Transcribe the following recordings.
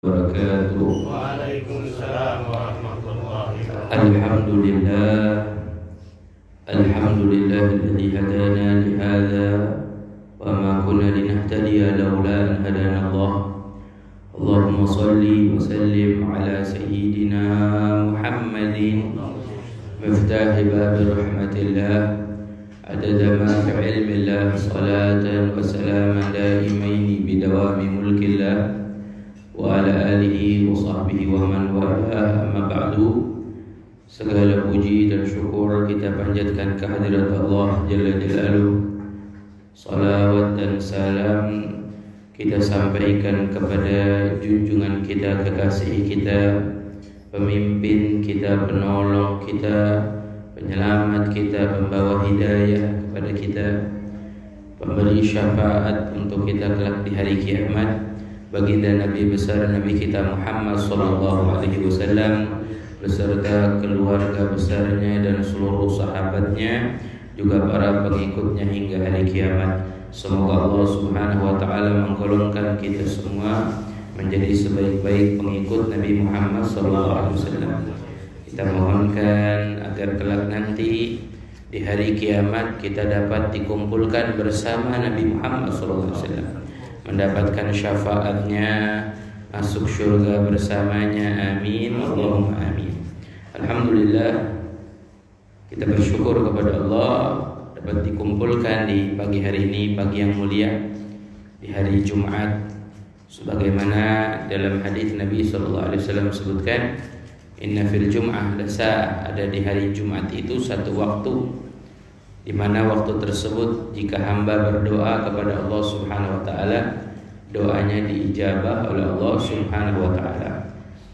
wabarakatuh. Waalaikumsalam warahmatullahi wabarakatuh. Alhamdulillahilladzi hadana li hadza wa ma kunna linahtadiya laula an hadana Allah. Allahumma shalli wa sallim ala sayyidina Muhammadin miftahi babi rahmatillah adada ma fi ilmillah salatan wa salaman daimaini bidawami mulkillah wa ala alihi wa sahbihi wa man wala, amma ba'du. Segala puji dan syukur kita panjatkan kehadirat Allah Jalla Jalaluhu. Salawat dan salam kita sampaikan kepada junjungan kita, kekasih kita, pemimpin kita, penolong kita, penyelamat kita, pembawa hidayah kepada kita, pemberi syafaat untuk kita kelak di hari kiamat, baginda Nabi besar Nabi kita Muhammad sallallahu alaihi wasallam beserta keluarga besarnya dan seluruh sahabatnya, juga para pengikutnya hingga hari kiamat. Semoga Allah Subhanahu wa taala menggolongkan kita semua menjadi sebaik-baik pengikut Nabi Muhammad sallallahu alaihi wasallam. Kita mohonkan agar kelak nanti di hari kiamat kita dapat dikumpulkan bersama Nabi Muhammad sallallahu alaihi wasallam, mendapatkan syafaatnya, masuk syurga bersamanya. Amin, Allahumma amin. Alhamdulillah, kita bersyukur kepada Allah dapat dikumpulkan di pagi hari ini, pagi yang mulia, di hari Jumat, sebagaimana dalam hadis Nabi sallallahu alaihi wasallam sebutkan, inna fil jum'ah lasa, ada di hari Jumat itu satu waktu di mana waktu tersebut jika hamba berdoa kepada Allah Subhanahu wa taala, doanya diijabah oleh Allah Subhanahu wa taala.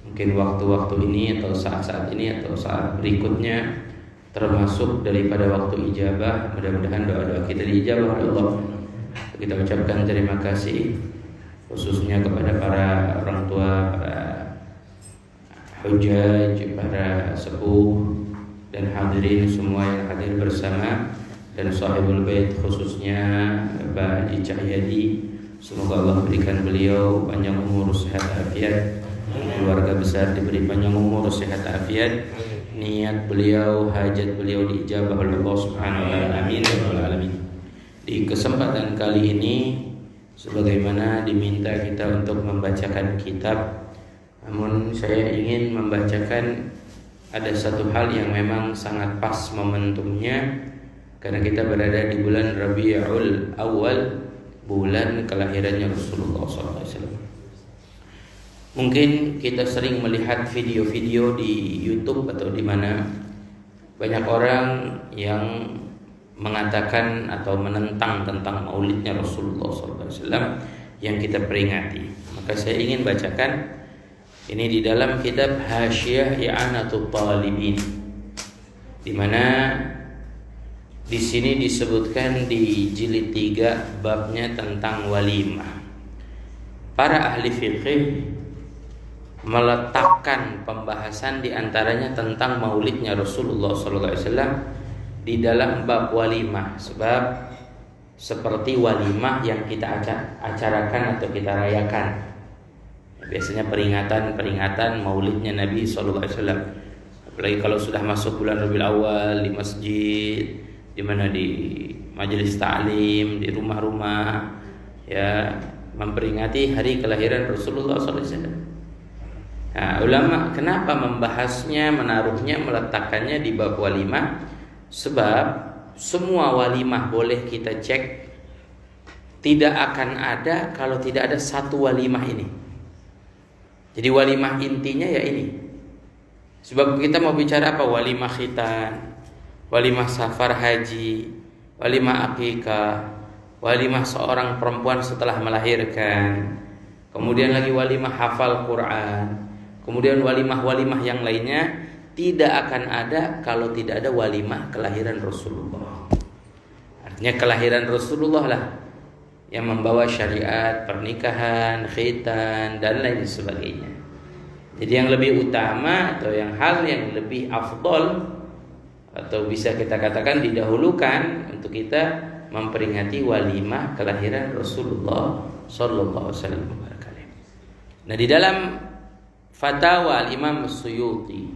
Mungkin waktu-waktu ini atau saat-saat ini atau saat berikutnya termasuk daripada waktu ijabah. Mudah-mudahan doa-doa kita diijabah oleh Allah. Kita ucapkan terima kasih khususnya kepada para orang tua, para hujjaj, para sepuh dan hadirin semua yang hadir bersama, dan sahibul bait khususnya Bapak Haji Cahyadi. Semoga Allah berikan beliau panjang umur, sehat afiat, keluarga besar diberi panjang umur, sehat afiat, niat beliau, hajat beliau diijabah oleh Allah Subhanahu wa taala. Amin ya rabbal alamin. Di kesempatan kali ini, sebagaimana diminta kita untuk membacakan kitab, namun saya ingin membacakan ada satu hal yang memang sangat pas momentumnya, karena kita berada di bulan Rabiul Awal, bulan kelahirannya Rasulullah SAW. Mungkin kita sering melihat video-video di YouTube atau di mana banyak orang yang mengatakan atau menentang tentang maulidnya Rasulullah SAW yang kita peringati. Maka saya ingin bacakan ini di dalam kitab Hasyiah I'anatul Talibin, di mana di sini disebutkan di jilid 3 babnya tentang walimah. Para ahli fikih meletakkan pembahasan di antaranya tentang maulidnya Rasulullah SAW di dalam bab walimah, sebab seperti walimah yang kita acarakan atau kita rayakan, biasanya peringatan maulidnya Nabi SAW. Apalagi kalau sudah masuk bulan Rabiul Awal, di masjid, di mana di majelis ta'lim, di rumah-rumah, ya, memperingati hari kelahiran Rasulullah SAW. Nah, ulama kenapa membahasnya, menaruhnya, meletakkannya di bab walimah? Sebab semua walimah boleh kita cek, tidak akan ada kalau tidak ada satu walimah ini. Jadi walimah intinya ya ini. Sebab kita mau bicara apa? Walimah khitan, walimah safar haji, walimah akikah, walimah seorang perempuan setelah melahirkan, kemudian lagi walimah hafal Quran, kemudian walimah-walimah yang lainnya. Tidak akan ada kalau tidak ada walimah kelahiran Rasulullah. Artinya kelahiran Rasulullah lah yang membawa syariat pernikahan, khitan, dan lain sebagainya. Jadi yang lebih utama atau yang hal yang lebih afdol atau bisa kita katakan didahulukan untuk kita memperingati walimah kelahiran Rasulullah sallallahu alaihi wasallam. Nah, di dalam Fatawa Al-Imam As-Suyuti,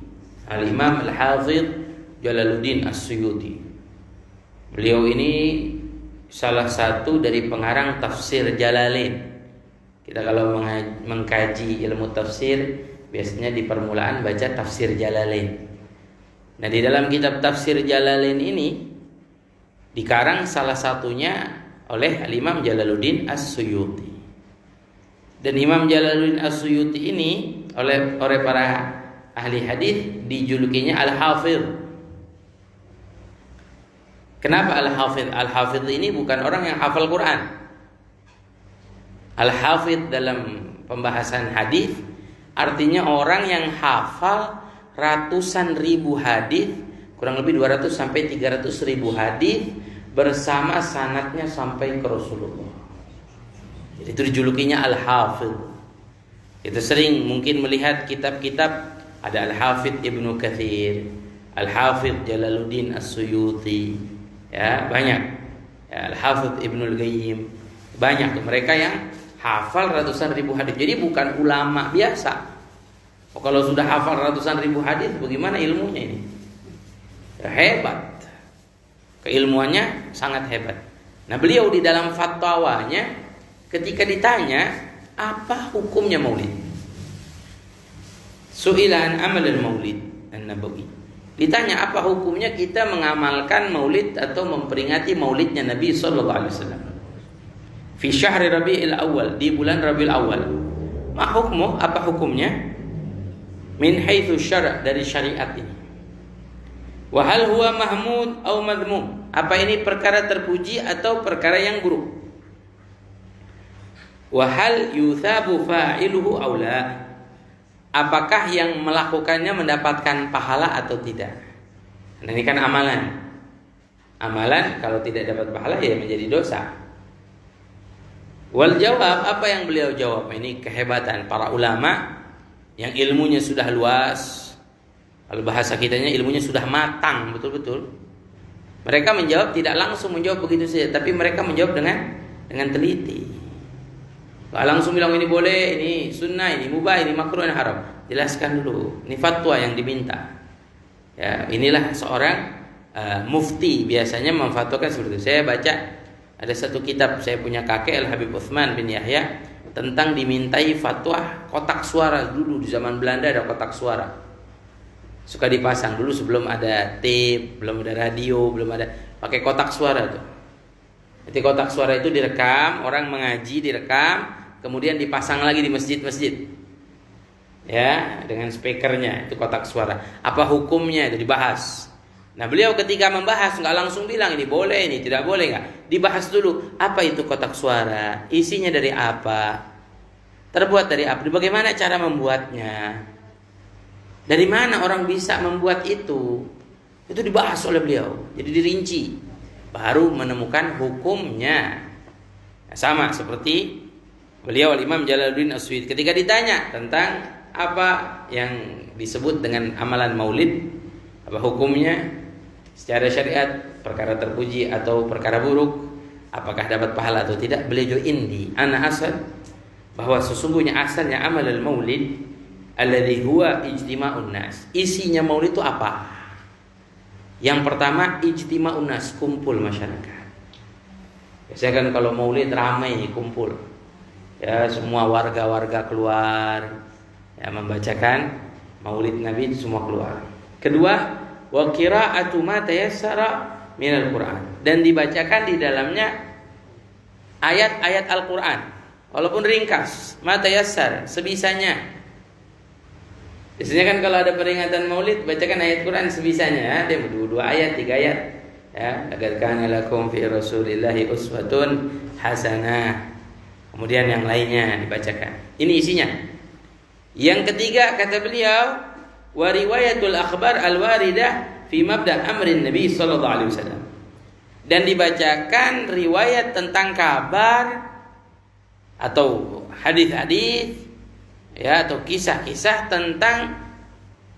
Al-Imam Al-Hafidh Jalaluddin As-Suyuti, beliau ini salah satu dari pengarang tafsir Jalalain. Kita kalau mengkaji ilmu tafsir, biasanya di permulaan baca tafsir Jalalain. Nah, di dalam kitab tafsir Jalalain ini dikarang salah satunya oleh Al-Imam Jalaluddin As-Suyuti. Dan Imam Jalaluddin As-Suyuti ini oleh para ahli hadis dijulukinya Al-Hafidh. Kenapa Al-Hafidh? Al-Hafidh ini bukan orang yang hafal Quran. Al-Hafidh dalam pembahasan hadis artinya orang yang hafal ratusan ribu hadis, kurang lebih 200 sampai 300 ribu hadis bersama sanadnya sampai ke Rasulullah. Jadi itu dijulukinya Al-Hafidh. Kita sering mungkin melihat kitab-kitab, ada Al-Hafidh Ibnu Katsir, Al-Hafidh Jalaluddin As-Suyuti, ya banyak. Ya, Al-Hafidh Ibnu Al-Qayyim, banyak mereka yang hafal ratusan ribu hadis. Jadi bukan ulama biasa. Kalau sudah hafal ratusan ribu hadis, bagaimana ilmunya ini? Ya, hebat. Keilmuannya sangat hebat. Nah, beliau di dalam fatwanya ketika ditanya apa hukumnya maulid, su'ilan amal al-maulid an-nabawi, ditanya apa hukumnya kita mengamalkan maulid atau memperingati maulidnya Nabi sallallahu alaihi wasallam fi syahri Rabiul Awal, di bulan Rabiul Awal. Ma hukmu, apa hukumnya? Min haitsu syara', dari syariat ini. Wa hal huwa mahmud atau madmum, apa ini perkara terpuji atau perkara yang buruk? Wa hal yuthabu fa'iluhu aw la, apakah yang melakukannya mendapatkan pahala atau tidak? Nah, ini kan amalan. Amalan kalau tidak dapat pahala ya menjadi dosa. Wal jawab, apa yang beliau jawab? Ini kehebatan para ulama yang ilmunya sudah luas. Kalau bahasa kitanya ilmunya sudah matang betul-betul. Mereka menjawab tidak langsung menjawab begitu saja, tapi mereka menjawab dengan teliti. Gak langsung bilang ini boleh, ini sunnah, ini mubah, ini makruh, ini haram. Jelaskan dulu. Ini fatwa yang diminta. Ya, inilah seorang mufti biasanya memfatwakan seperti itu. Saya baca ada satu kitab, saya punya kakek Al-Habib Utsman bin Yahya, tentang dimintai fatwa kotak suara. Dulu di zaman Belanda ada kotak suara, suka dipasang dulu sebelum ada tape, belum ada radio, belum ada, pakai kotak suara tuh. Jadi kotak suara itu direkam, orang mengaji direkam, kemudian dipasang lagi di masjid-masjid, ya, dengan speakernya, itu kotak suara. Apa hukumnya itu dibahas. Nah, beliau ketika membahas nggak langsung bilang ini boleh, ini tidak boleh, nggak. Dibahas dulu, apa itu kotak suara, isinya dari apa, terbuat dari apa, bagaimana cara membuatnya, dari mana orang bisa membuat itu dibahas oleh beliau. Jadi dirinci, baru menemukan hukumnya. Nah, sama seperti beliau Imam Jalaluddin As-Suyuti ketika ditanya tentang apa yang disebut dengan amalan maulid, apa hukumnya secara syariat, perkara terpuji atau perkara buruk, apakah dapat pahala atau tidak, beliau indi ana asal, bahwa sesungguhnya asalnya amalul maulid alladzi huwa ijtima'un nas. Isinya maulid itu apa? Yang pertama ijtima'un nas, kumpul masyarakat. Biasanya kan kalau maulid ramai kumpul, ya semua warga-warga keluar, ya membacakan maulid Nabi, semua keluar. Kedua, wa qira'atu ma tayassara minal Qur'an, dan dibacakan di dalamnya ayat-ayat Al-Qur'an walaupun ringkas, ma tayassar, sebisanya. Biasanya kan kalau ada peringatan maulid bacakan ayat Quran sebisanya, ya, dia 2 ayat, 3 ayat, ya, laqad kana lakum fi rasulillahi uswatun hasanah. Kemudian yang lainnya dibacakan. Ini isinya. Yang ketiga kata beliau, wa riwayatul akhbar al-waridah fi mabda' amrin Nabi sallallahu alaihi wasallam. Dan dibacakan riwayat tentang kabar atau hadis-hadis, ya, atau kisah-kisah tentang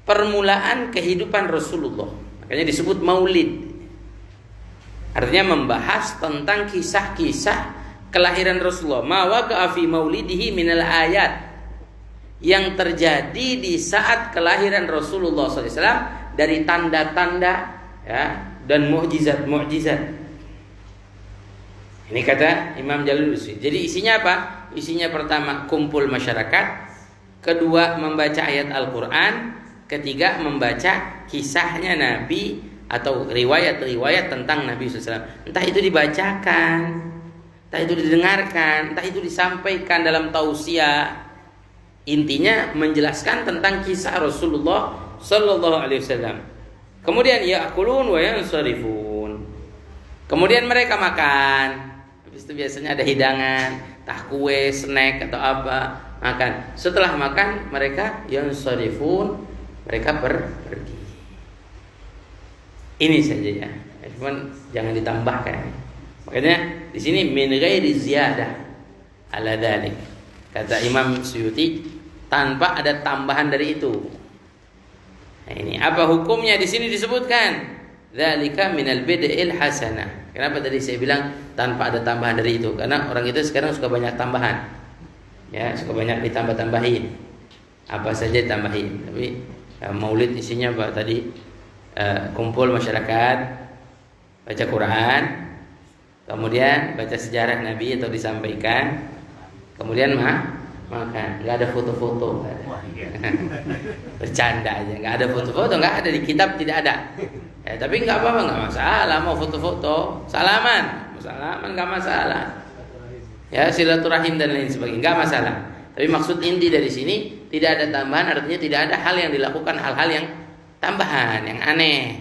permulaan kehidupan Rasulullah. Makanya disebut maulid. Artinya membahas tentang kisah-kisah kelahiran Rasulullah. Ma waqa'a fi maulidihi minal ayat. yang terjadi di saat kelahiran Rasulullah SAW dari tanda-tanda ya dan mukjizat-mukjizat. Ini kata Imam Jalul Usri. Jadi isinya apa? Isinya pertama kumpul masyarakat, kedua membaca ayat Al-Quran, ketiga membaca kisahnya Nabi atau riwayat-riwayat tentang Nabi SAW. Entah itu dibacakan, entah itu didengarkan, entah itu disampaikan dalam tausiah. Intinya menjelaskan tentang kisah Rasulullah Sallallahu Alaihi Wasallam. Kemudian ya'kulun wa yansarifun. Kemudian mereka makan. Habis itu biasanya ada hidangan, entah kue, snack atau apa, makan. Setelah makan mereka yansarifun, mereka pergi. Ini saja ya. Cuman jangan ditambahkan. Makanya di sini min ghairi ziyadah ala dzalik. Kata Imam Suyuti, tanpa ada tambahan dari itu. Nah, ini apa hukumnya di sini disebutkan? Dzalika minal bid'il hasanah. Kenapa tadi saya bilang tanpa ada tambahan dari itu? Karena orang itu sekarang suka banyak tambahan. Ya, suka banyak ditambah-tambahin. Apa saja ditambahin. Tapi Maulid isinya apa tadi? Kumpul masyarakat, baca Quran, kemudian baca sejarah Nabi atau disampaikan, kemudian makan. Nggak ada foto-foto, nggak ada. Bercanda aja, nggak ada foto-foto, nggak ada di kitab, tidak ada. Ya, tapi nggak apa-apa, nggak masalah mau foto-foto, salaman nggak masalah. Ya, silaturahim dan lain sebagainya nggak masalah. Tapi maksud inti dari sini tidak ada tambahan, artinya tidak ada hal yang dilakukan, hal-hal yang tambahan, yang aneh,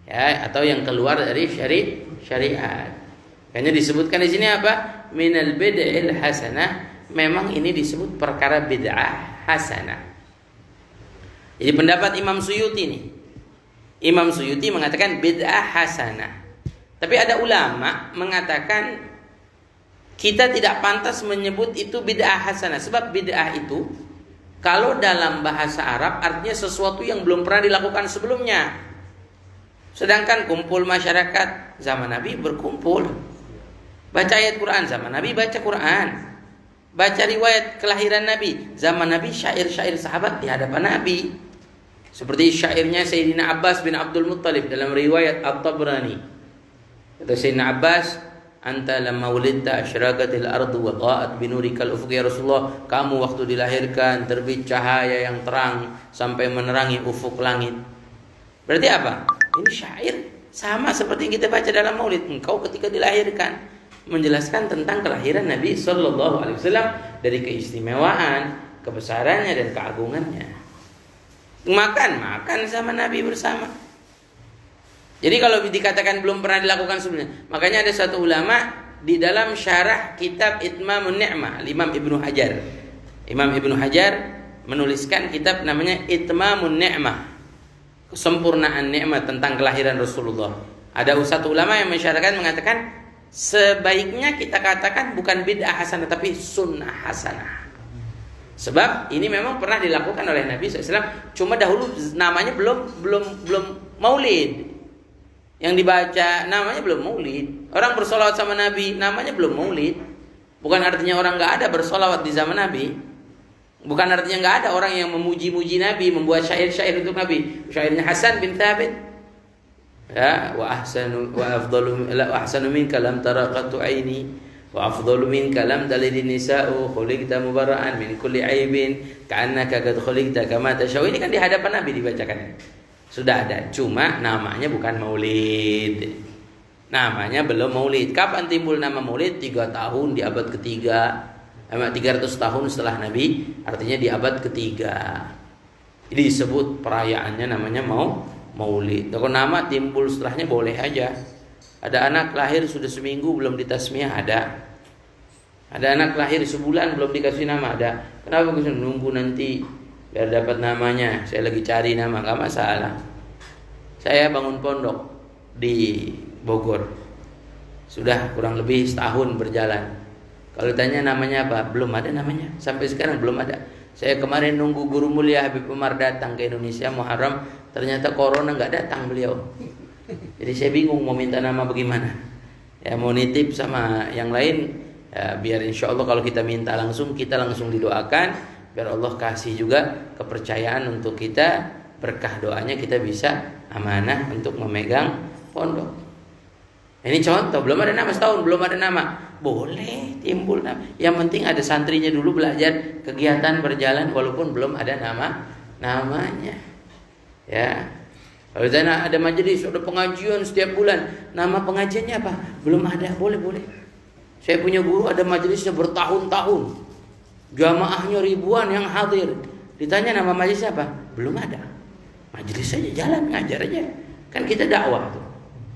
ya, atau yang keluar dari syariat. Hanya disebutkan di sini apa? Minal bid'il hasanah. Memang ini disebut perkara bid'ah hasanah. Jadi pendapat Imam Suyuti nih. Imam Suyuti mengatakan bid'ah hasanah. Tapi ada ulama mengatakan kita tidak pantas menyebut itu bid'ah hasanah. Sebab bid'ah itu kalau dalam bahasa Arab artinya sesuatu yang belum pernah dilakukan sebelumnya. Sedangkan kumpul masyarakat zaman Nabi berkumpul. Baca ayat Quran zaman Nabi baca Quran. Baca riwayat kelahiran Nabi zaman Nabi, syair-syair sahabat di hadapan Nabi. Seperti syairnya Sayyidina Abbas bin Abdul Muttalib dalam riwayat At-Tabrani. Kata Sayyidina Abbas, anta lamma wulidta asyraqatil ardu wa dha'at binurikal ufuq. Ya Rasulullah, kamu waktu dilahirkan terbit cahaya yang terang sampai menerangi ufuk langit. Berarti apa? Ini syair sama seperti yang kita baca dalam Maulid. Engkau ketika dilahirkan menjelaskan tentang kelahiran Nabi Sallallahu Alaihi Wasallam, dari keistimewaan, kebesarannya dan keagungannya. Makan sama Nabi bersama. Jadi kalau dikatakan belum pernah dilakukan sebelumnya, makanya ada satu ulama di dalam syarah kitab Itmamun Ni'mah, Imam Ibnu Hajar. Imam Ibnu Hajar menuliskan kitab namanya Itmamun Ni'mah, kesempurnaan nikmat tentang kelahiran Rasulullah. Ada satu ulama yang mensyarahkan mengatakan sebaiknya kita katakan bukan bid'ah hasanah tapi sunnah hasanah. Sebab ini memang pernah dilakukan oleh Nabi SAW. Cuma dahulu namanya belum maulid. Yang dibaca namanya belum maulid. Orang bersolawat sama Nabi namanya belum maulid. Bukan artinya orang nggak ada bersolawat di zaman Nabi. Bukan artinya nggak ada orang yang memuji-muji Nabi, membuat syair-syair untuk Nabi. Syairnya Hasan bin Thabit. Ya, wa ahsanu minka lam tara qattu aini wa afdalu minka lam talidin nisa'u khuliqta mubarra'an min kulli aibin ka'annaka qad khuliqta kama tashau. Ini kan di hadapan Nabi dibacakan. Sudah ada, cuma namanya bukan maulid. Namanya belum maulid. Kapan timbul nama maulid? 3 tahun di abad ketiga. 300 tahun setelah Nabi, artinya di abad ketiga. Jadi disebut perayaannya namanya maulid. Kalau nama timbul setelahnya boleh aja. Ada anak lahir sudah seminggu belum ditasmiyah, ada. Ada anak lahir sebulan belum dikasih nama, ada. Kenapa bisa nunggu nanti biar dapat namanya? Saya lagi cari nama, nggak masalah. Saya bangun pondok di Bogor. Sudah kurang lebih setahun berjalan. Kalau ditanya namanya apa? Belum ada namanya. Sampai sekarang belum ada. Saya kemarin nunggu Guru Mulia Habib Umar datang ke Indonesia Muharram, ternyata corona nggak datang beliau. Jadi saya bingung mau minta nama bagaimana. Ya mau nitip sama yang lain, ya, biar insya Allah kalau kita minta langsung, kita langsung didoakan. biar Allah kasih juga kepercayaan untuk kita, berkah doanya kita bisa amanah untuk memegang pondok. Ini contoh, belum ada nama setahun, belum ada nama, boleh timbul nama. Yang penting ada santrinya dulu belajar, kegiatan berjalan walaupun belum ada namanya. Ya. Kalau ada majelis, ada pengajian setiap bulan, nama pengajiannya apa? Belum ada, boleh. Saya punya guru ada majelisnya bertahun-tahun, jamaahnya ribuan yang hadir. Ditanya nama majelisnya apa? Belum ada. Majelis saja jalan, ngajar aja. Kan kita dakwah tuh.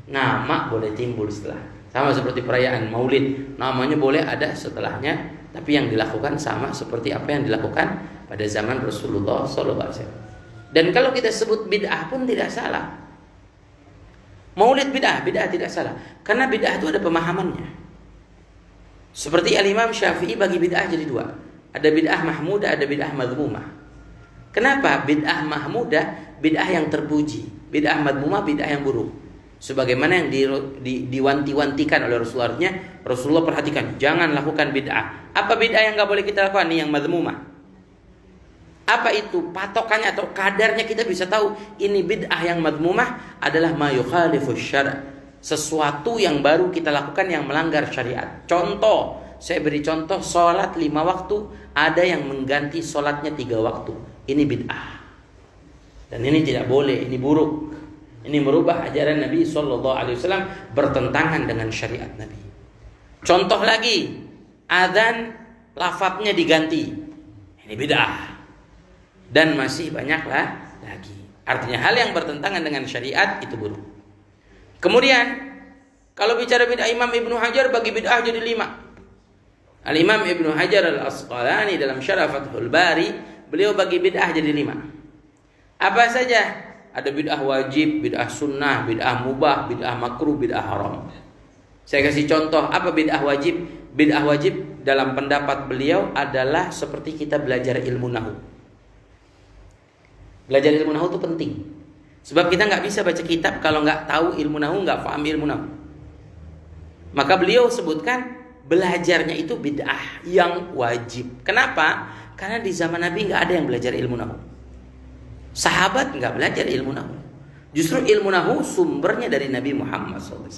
Nama boleh timbul setelah. Sama seperti perayaan Maulid, namanya boleh ada setelahnya, tapi yang dilakukan sama seperti apa yang dilakukan pada zaman Rasulullah SAW. Dan kalau kita sebut bid'ah pun tidak salah. Maulid bid'ah tidak salah. Karena bid'ah itu ada pemahamannya. Seperti Al-Imam Syafi'i bagi bid'ah jadi dua. Ada bid'ah mahmudah, ada bid'ah madhmumah. Kenapa? Bid'ah mahmudah, bid'ah yang terpuji. Bid'ah madhmumah, bid'ah yang buruk. Sebagaimana yang diwanti-wantikan oleh Rasulullah. Rasulullah perhatikan, jangan lakukan bid'ah. Apa bid'ah yang gak boleh kita lakukan? Ini yang madhmumah. Apa itu patokannya atau kadarnya, kita bisa tahu ini bid'ah yang madhmumah adalah ma yukhalifus syara', sesuatu yang baru kita lakukan yang melanggar syariat. Contoh, saya beri contoh, sholat 5 waktu ada yang mengganti sholatnya 3 waktu. Ini bid'ah. Dan ini tidak boleh, ini buruk. Ini merubah ajaran Nabi SAW, bertentangan dengan syariat Nabi. Contoh lagi, adzan lafadznya diganti. Ini bid'ah. Dan masih banyaklah lagi. Artinya hal yang bertentangan dengan syariat itu buruk. Kemudian kalau bicara bid'ah, Imam Ibnu Hajar bagi bid'ah jadi 5. Al-Imam Ibnu Hajar Al-Asqalani dalam Syarah Fathul Bari, beliau bagi bid'ah jadi 5. Apa saja? Ada bid'ah wajib, bid'ah sunnah, bid'ah mubah, bid'ah makruh, bid'ah haram. Saya kasih contoh, apa bid'ah wajib? Bid'ah wajib dalam pendapat beliau adalah seperti kita belajar ilmu nahwu. Belajar ilmu nahwu itu penting. Sebab kita nggak bisa baca kitab kalau nggak tahu ilmu nahwu, nggak paham ilmu nahwu. Maka beliau sebutkan belajarnya itu bid'ah yang wajib. Kenapa? Karena di zaman Nabi nggak ada yang belajar ilmu nahwu. Sahabat nggak belajar ilmu nahwu. Justru ilmu nahwu sumbernya dari Nabi Muhammad SAW.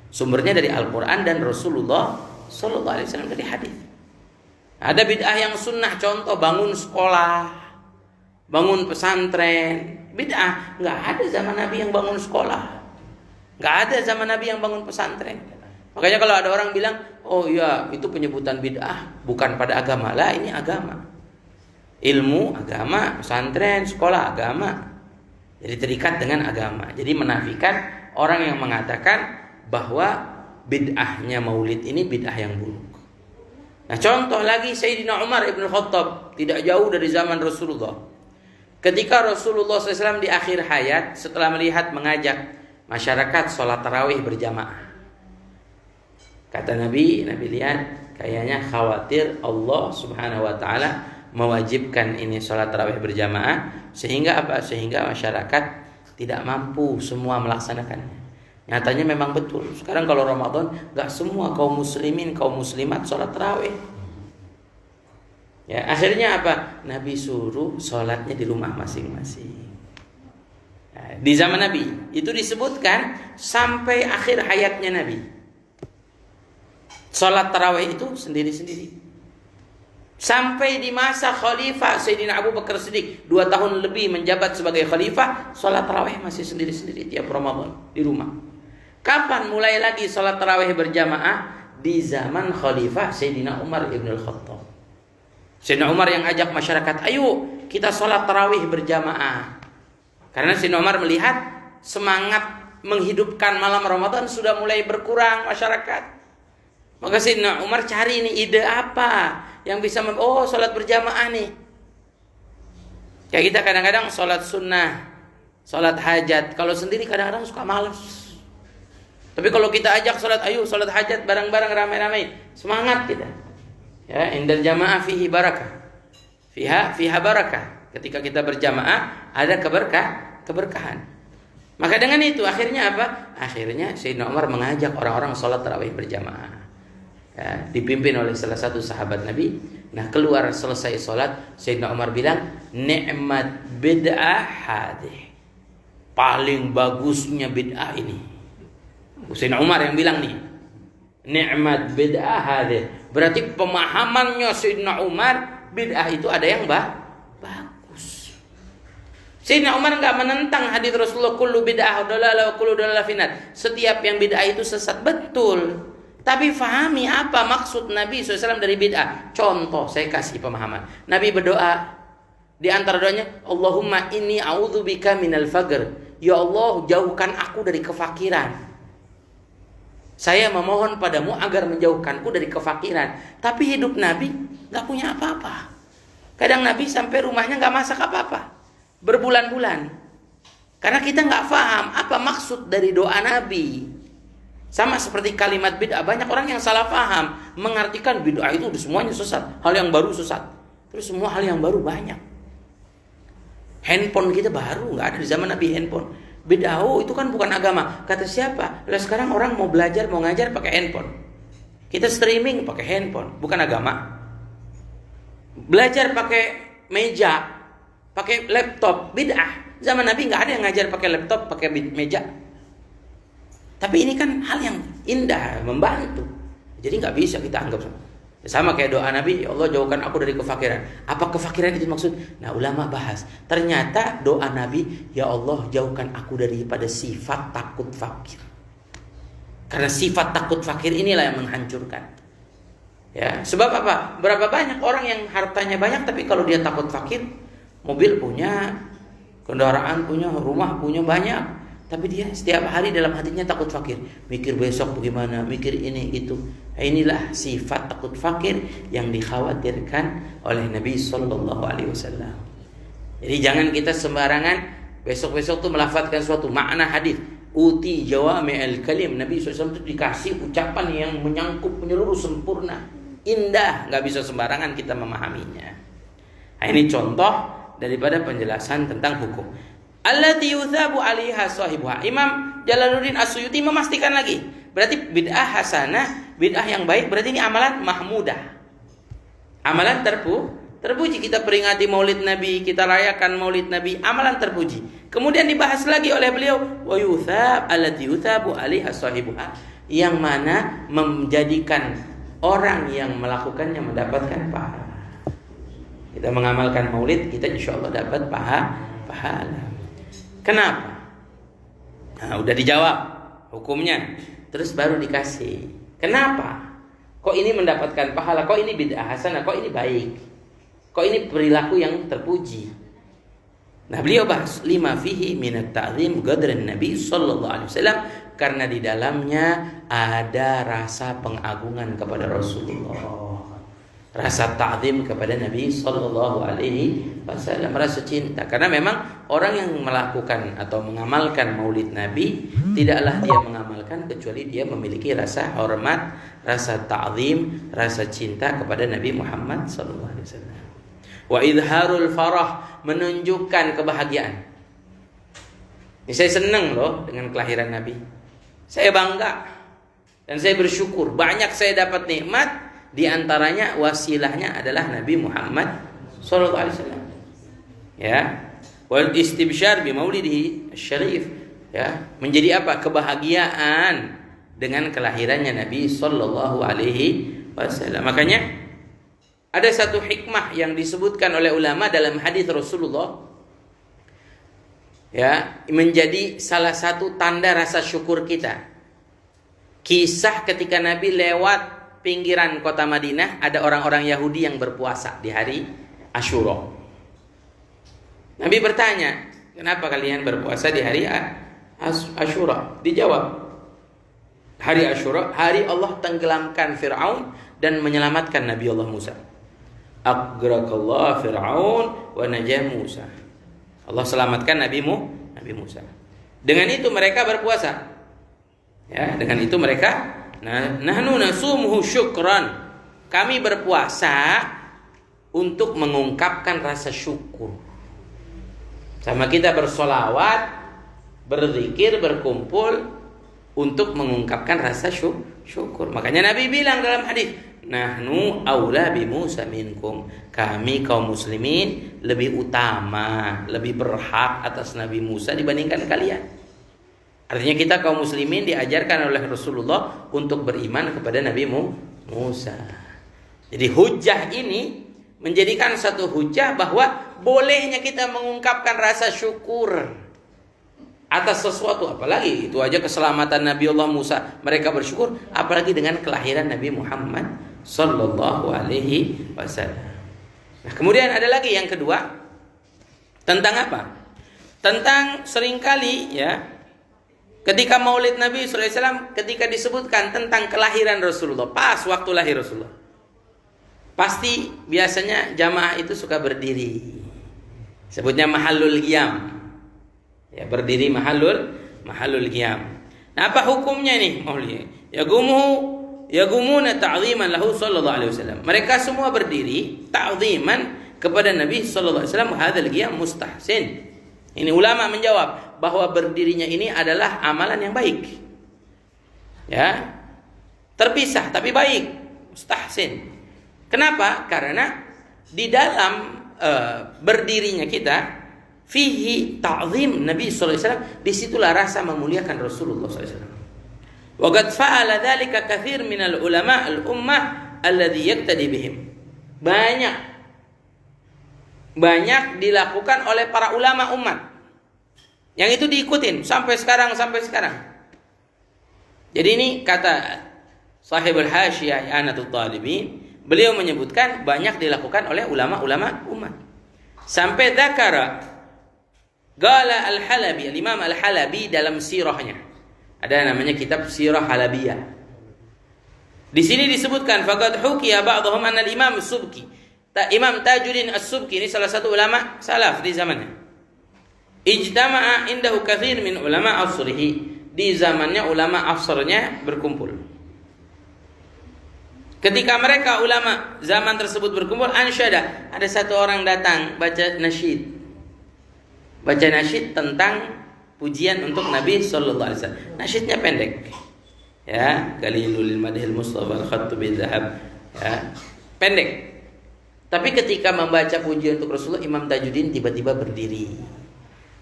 Sumbernya dari Al-Quran dan Rasulullah SAW dari hadis. Ada bid'ah yang sunnah, contoh bangun sekolah, bangun pesantren. Bid'ah, nggak ada zaman Nabi yang bangun sekolah, nggak ada zaman Nabi yang bangun pesantren. Makanya kalau ada orang bilang, oh ya itu penyebutan bid'ah, bukan pada agama. Lah ini agama, ilmu agama, pesantren, sekolah agama. Jadi terikat dengan agama. Jadi menafikan orang yang mengatakan bahwa bid'ahnya maulid ini bid'ah yang buruk. Nah contoh lagi Sayyidina Umar ibn Khattab, tidak jauh dari zaman Rasulullah. Ketika Rasulullah SAW di akhir hayat, setelah melihat mengajak masyarakat sholat tarawih berjamaah, kata Nabi lihat kayaknya khawatir Allah Subhanahu Wa Taala mewajibkan ini sholat tarawih berjamaah, sehingga apa? Sehingga masyarakat tidak mampu semua melaksanakannya. Nyatanya memang betul. Sekarang kalau Ramadan, gak semua kaum muslimin, kaum muslimat sholat tarawih. Ya, akhirnya apa? Nabi suruh sholatnya di rumah masing-masing. Nah, di zaman Nabi itu disebutkan sampai akhir hayatnya Nabi, sholat tarawih itu sendiri-sendiri. Sampai di masa Khalifah Sayyidina Abu Bakar Siddiq 2 tahun lebih menjabat sebagai Khalifah, sholat tarawih masih sendiri-sendiri tiap Ramadan di rumah. Kapan mulai lagi sholat tarawih berjamaah? Di zaman Khalifah Sayyidina Umar ibn al-Khattab. Sayyidina Umar yang ajak masyarakat, ayo kita sholat tarawih berjamaah. Karena Sayyidina Umar melihat semangat menghidupkan malam Ramadan sudah mulai berkurang masyarakat. Maka Sayyidina Umar cari nih ide apa yang bisa sholat berjamaah nih. Kayak kita kadang-kadang sholat sunnah, sholat hajat. Kalau sendiri kadang-kadang suka malas. Tapi kalau kita ajak sholat, ayo sholat hajat bareng-bareng ramai-ramai, semangat kita. Ya, indal jamaah fihi barakah. Fiha barakah. Ketika kita berjamaah ada keberkahan. Maka dengan itu akhirnya apa? Akhirnya Sayyidina Umar mengajak orang-orang sholat tarawih berjamaah. ya, dipimpin oleh salah satu sahabat Nabi. Nah, keluar selesai sholat, Sayyidina Umar bilang, ni'mat bid'ah hadih. Paling bagusnya bid'ah ini. Sayyidina Umar yang bilang nih, ni'mat bid'ah hadih. Berarti pemahamannya Sayyidina Umar, bid'ah itu ada yang bagus. Sayyidina Umar enggak menentang hadis Rasulullah, kullu bid'ah dalalah wa kullu dalalah finnar. Setiap yang bid'ah itu sesat, betul. Tapi fahami apa maksud Nabi SAW dari bid'ah. Contoh, saya kasih pemahaman. Nabi berdoa. Di antara doanya, Allahumma inni a'udzubika minal faqr. Ya Allah, jauhkan aku dari kefakiran. Saya memohon padamu agar menjauhkanku dari kefakiran. Tapi hidup Nabi gak punya apa-apa. Kadang Nabi sampai rumahnya gak masak apa-apa. Berbulan-bulan. Karena kita gak paham apa maksud dari doa Nabi. Sama seperti kalimat bid'ah, banyak orang yang salah paham, mengartikan bid'ah itu semuanya sesat, hal yang baru sesat. Terus semua hal yang baru banyak. Handphone kita baru, nggak ada di zaman Nabi handphone. Bid'ah, itu kan bukan agama. Kata siapa? Lah sekarang orang mau belajar, mau ngajar pakai handphone. Kita streaming pakai handphone, bukan agama. Belajar pakai meja, pakai laptop, bid'ah. Zaman Nabi nggak ada yang ngajar pakai laptop, pakai meja. Tapi ini kan hal yang indah, membantu. Jadi nggak bisa kita anggap sama kayak doa Nabi, ya Allah jauhkan aku dari kefakiran. Apa kefakiran itu maksud? Nah, ulama bahas. Ternyata doa Nabi, ya Allah jauhkan aku daripada sifat takut fakir. Karena sifat takut fakir inilah yang menghancurkan. Ya, sebab apa? Berapa banyak orang yang hartanya banyak tapi kalau dia takut fakir, mobil punya, kendaraan punya, rumah punya banyak. Tapi dia setiap hari dalam hatinya takut fakir. Mikir besok bagaimana, mikir ini itu. Inilah sifat takut fakir yang dikhawatirkan oleh Nabi SAW. Jadi jangan kita sembarangan besok-besok tuh melafadzkan suatu makna hadis. Uti jawami'al kalim. Nabi SAW itu dikasih ucapan yang menyangkup menyeluruh sempurna. Indah, gak bisa sembarangan kita memahaminya. Nah, ini contoh daripada penjelasan tentang hukum. Allati yuthabu 'alaiha sahibuha. Imam Jalaluddin As-Suyuti memastikan lagi. Berarti bid'ah hasanah, bid'ah yang baik, berarti ini amalan mahmudah. Amalan terpuji. Kita peringati Maulid Nabi, kita rayakan Maulid Nabi, amalan terpuji. Kemudian dibahas lagi oleh beliau, wa yuthab allati yuthabu 'alaiha sahibuha, yang mana menjadikan orang yang melakukannya mendapatkan pahala. Kita mengamalkan Maulid, kita insyaallah dapat pahala. Kenapa? Nah, udah dijawab hukumnya. Terus baru dikasih. Kenapa? Kok ini mendapatkan pahala? Kok ini bid'ah hasanah? Kok ini baik? Kok ini perilaku yang terpuji? Nah, beliau bahas lima fihi minat ta'zim qadrin Nabi sallallahu alaihi wasallam, karena di dalamnya ada rasa pengagungan kepada Rasulullah. Rasa ta'zim kepada Nabi sallallahu alaihi wasallam, rasa cinta. Karena memang orang yang melakukan atau mengamalkan Maulid Nabi, tidaklah dia mengamalkan kecuali dia memiliki rasa hormat, rasa ta'zim, rasa cinta kepada Nabi Muhammad sallallahu alaihi wasallam. Wa idharul farah, menunjukkan kebahagiaan. Ini saya senang loh dengan kelahiran Nabi. Saya bangga dan saya bersyukur banyak saya dapat nikmat. Di antaranya wasilahnya adalah Nabi Muhammad sallallahu alaihi wasallam. Ya. Wal istibsyar bi maulidihi syarif. Ya, menjadi apa? Kebahagiaan dengan kelahirannya Nabi sallallahu alaihi wasallam. Makanya ada satu hikmah yang disebutkan oleh ulama dalam hadis Rasulullah. Ya, menjadi salah satu tanda rasa syukur kita. Kisah ketika Nabi lewat pinggiran kota Madinah, ada orang-orang Yahudi yang berpuasa di hari Asyura. Nabi bertanya, kenapa kalian berpuasa di hari Asyura? Dijawab, hari Asyura, hari Allah tenggelamkan Fir'aun dan menyelamatkan Nabi Allah Musa. Aghrakallah Fir'aun wa najah Musa. Allah selamatkan Nabi Musa. Dengan itu mereka berpuasa. Ya, dengan itu mereka nahnu nasumuhu syukran. Kami berpuasa untuk mengungkapkan rasa syukur. Sama kita bersolawat, berzikir, berkumpul untuk mengungkapkan rasa syukur. Makanya Nabi bilang dalam hadis, nahnu aula bi Musa minkum. Kami kaum muslimin lebih utama, lebih berhak atas Nabi Musa dibandingkan kalian. Artinya kita kaum muslimin diajarkan oleh Rasulullah untuk beriman kepada Nabi Musa. Jadi hujjah ini menjadikan satu hujjah bahwa bolehnya kita mengungkapkan rasa syukur atas sesuatu, apalagi itu aja keselamatan Nabi Allah Musa, mereka bersyukur, apalagi dengan kelahiran Nabi Muhammad sallallahu alaihi wasallam. Nah, kemudian ada lagi yang kedua, tentang apa? Tentang seringkali ya, ketika Maulid Nabi sallallahu alaihi wasallam, ketika disebutkan tentang kelahiran Rasulullah, pas waktu lahir Rasulullah, pasti biasanya jamaah itu suka berdiri. Sebutnya mahallul qiyam. Ya, berdiri mahallul qiyam. Nah, apa hukumnya nih maulid? Yagumuna ta'ziman lahu sallallahu alaihi wasallam. Mereka semua berdiri ta'ziman kepada Nabi sallallahu alaihi wasallam. Hadzal qiyam mustahsin. Ini ulama menjawab bahwa berdirinya ini adalah amalan yang baik. Ya. Terpisah tapi baik, mustahsin. Kenapa? Karena di dalam berdirinya kita fihi ta'zim Nabi sallallahu alaihi wasallam, disitulah rasa memuliakan Rasulullah sallallahu alaihi wasallam. Wa qad fa'ala dzalika katsir minal ulama al-ummah alladhi yaqtadi bihim. Banyak dilakukan oleh para ulama umat yang itu diikutin sampai sekarang. Jadi ini kata Sahibul Hasyiyah I'anatul Talibin, beliau menyebutkan banyak dilakukan oleh ulama-ulama umat. Sampai dzakara Qala Al-Halabi, Al-Imam Al-Halabi dalam sirahnya. Ada namanya kitab Sirah Halabiyah. Di sini disebutkan faqad hukiya ba'dhum anna al-Imam As-Subki. Imam Tajuddin As-Subki ini salah satu ulama salaf di zamannya. Ijtama'a indahu katsir min ulama asrihi. Di zamannya ulama asrnya berkumpul. Ketika mereka ulama zaman tersebut berkumpul, ansyada, ada satu orang datang baca nasyid. Baca nasyid tentang pujian untuk Nabi sallallahu alaihi wasallam. Nasyidnya pendek. Ya, qalilul madhil mustafa al-khattu bi dhahab. Ya, pendek. Tapi ketika membaca pujian untuk Rasulullah, Imam Tajuddin tiba-tiba berdiri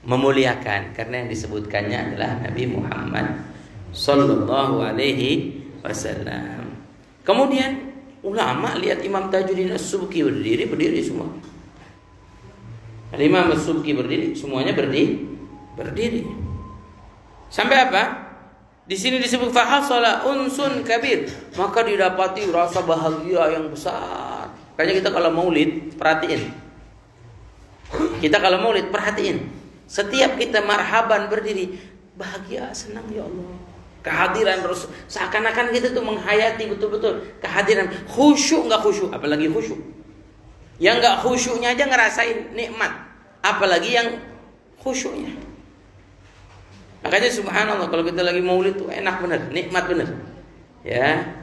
memuliakan karena yang disebutkannya adalah Nabi Muhammad sallallahu alaihi wasallam. Kemudian ulama lihat Imam Tajuddin As-Subki berdiri semua. Imam As-Subki berdiri, semuanya berdiri. Sampai apa? Di sini disebut fahasala unsun kabir, maka didapati rasa bahagia yang besar. Makanya kita kalau maulid perhatiin. Setiap kita marhaban berdiri, bahagia, senang ya Allah. Kehadiran Rasul, seakan-akan kita tuh menghayati betul-betul kehadiran. Khusyuk enggak khusyuk, apalagi khusyuk. Yang enggak khusyuknya aja ngerasain nikmat, apalagi yang khusyuknya. Makanya subhanallah kalau kita lagi maulid tuh enak bener, nikmat bener. Ya,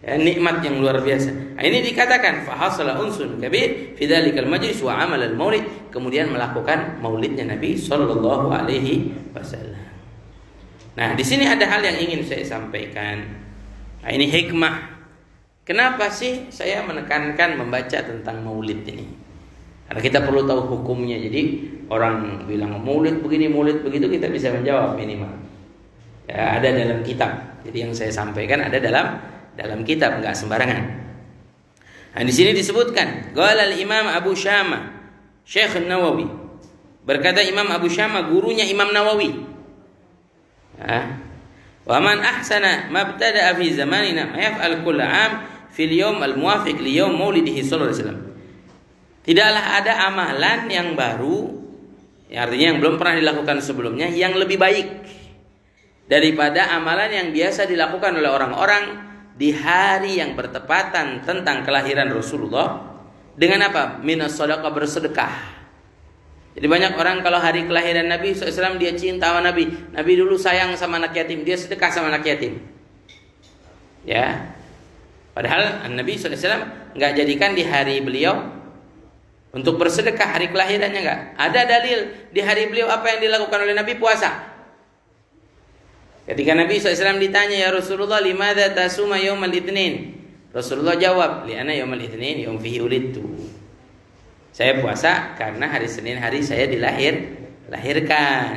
nikmat yang luar biasa. Nah, ini dikatakan fahasala unsun kabir fi dzalikal majlis wa amal al maulid, kemudian melakukan maulidnya Nabi sallallahu alaihi wasallam. Nah, di sini ada hal yang ingin saya sampaikan. Nah, ini hikmah. Kenapa sih saya menekankan membaca tentang maulid ini? Karena kita perlu tahu hukumnya. Jadi orang bilang maulid begini, maulid begitu, kita bisa menjawab minimal. Ya, ada dalam kitab. Jadi yang saya sampaikan ada dalam kitab, enggak sembarangan. Nah, di sini disebutkan, qala al-Imam Abu Syamah, Syekh An-Nawawi. Berkata Imam Abu Syamah, gurunya Imam Nawawi. Wa man ahsana mabtada'a fi zamanina ma yaf'al kull 'am fil yawm al-muwafiq li yawm maulidihi sallallahu alaihi wasallam. Tidaklah ada amalan yang baru, artinya yang belum pernah dilakukan sebelumnya, yang lebih baik daripada amalan yang biasa dilakukan oleh orang-orang di hari yang bertepatan tentang kelahiran Rasulullah. Dengan apa? Minas sadaqah, bersedekah. Jadi banyak orang kalau hari kelahiran Nabi SAW dia cinta sama Nabi. Nabi dulu sayang sama anak yatim, dia sedekah sama anak yatim. Ya, padahal Nabi SAW nggak jadikan di hari beliau untuk bersedekah, hari kelahirannya nggak. Ada dalil di hari beliau apa yang dilakukan oleh Nabi? Puasa. Ketika Nabi SAW ditanya, ya Rasulullah, limadza tasuma yaumal itsnin? Rasulullah jawab, li'anna yaumal itsnin yaum fihi ulidtu. Saya puasa karena hari Senin hari saya dilahirkan.